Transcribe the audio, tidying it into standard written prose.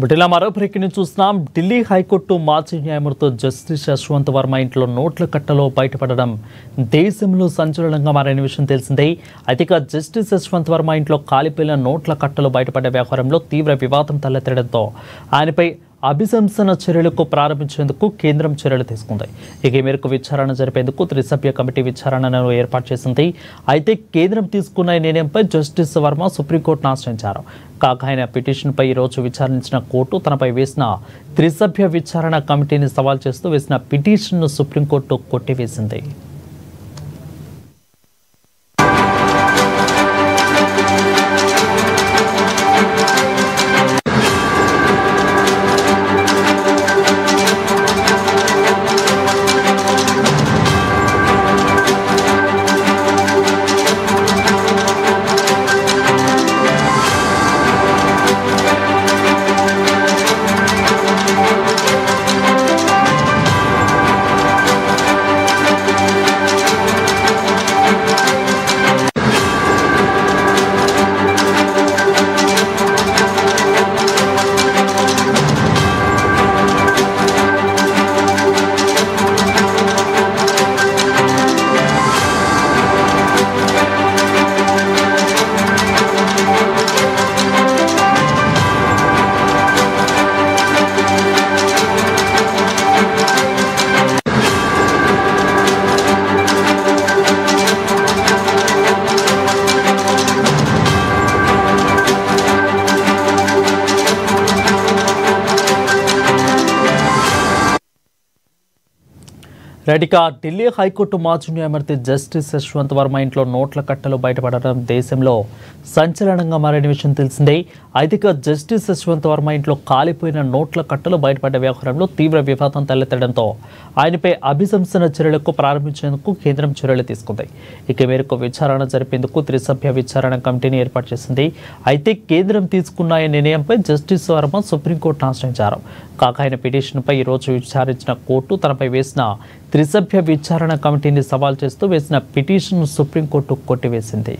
బుటిలా మరో బ్రేకింగ్ చూస్తున్నాం. ఢిల్లీ హైకోర్టు మాజీ న్యాయమూర్తి జస్టిస్ యశ్వంత్ వర్మ ఇంట్లో నోట్ల కట్టలో బయటపడడం దేశంలో సంచలనంగా మారిన విషయం తెలిసిందే. అయితే జస్టిస్ యశ్వంత్ వర్మ ఇంట్లో కాలిపోయిన నోట్ల కట్టలు బయటపడ్డ వ్యవహారంలో తీవ్ర వివాదం తలెత్తడంతో ఆయనపై అభిశంసన చర్యలకు ప్రారంభించేందుకు కేంద్రం చర్యలు తీసుకుంది. ఈ మేరకు విచారణ జరిపేందుకు త్రిసభ్య కమిటీ విచారణను ఏర్పాటు చేసింది. అయితే కేంద్రం తీసుకున్న నిర్ణయంపై జస్టిస్ వర్మ సుప్రీంకోర్టును ఆశ్రయించారు. కాగా ఆయన పిటిషన్పై ఈరోజు విచారించిన కోర్టు తనపై వేసిన త్రిసభ్య విచారణ కమిటీని సవాల్ చేస్తూ వేసిన పిటిషన్ను సుప్రీంకోర్టు కొట్టివేసింది. రైట్గా ఢిల్లీ హైకోర్టు మాజీ న్యాయమూర్తి జస్టిస్ యశ్వంత్ వర్మ ఇంట్లో నోట్ల కట్టలు బయటపడడం దేశంలో సంచలనంగా మారిన విషయం తెలిసిందే. అయితే జస్టిస్ యశ్వంత్ వర్మ ఇంట్లో కాలిపోయిన నోట్ల కట్టలు బయటపడ్డ వ్యవహారంలో తీవ్ర వివాదం తలెత్తడంతో ఆయనపై అభిశంసన చర్యలకు ప్రారంభించేందుకు కేంద్రం చర్యలు తీసుకుంది. ఈ మేరకు విచారణ జరిపేందుకు త్రిసభ్య విచారణ కమిటీని ఏర్పాటు చేసింది. అయితే కేంద్రం తీసుకున్న నిర్ణయంపై జస్టిస్ వర్మ సుప్రీంకోర్టును ఆశ్రయించారు. కాగా ఆయన పిటిషన్పై ఈరోజు విచారించిన కోర్టు తనపై వేసిన త్రిసభ్య విచారణ కమిటీని సవాల్ చేస్తూ వేసిన పిటిషన్ను సుప్రీంకోర్టు కొట్టివేసింది.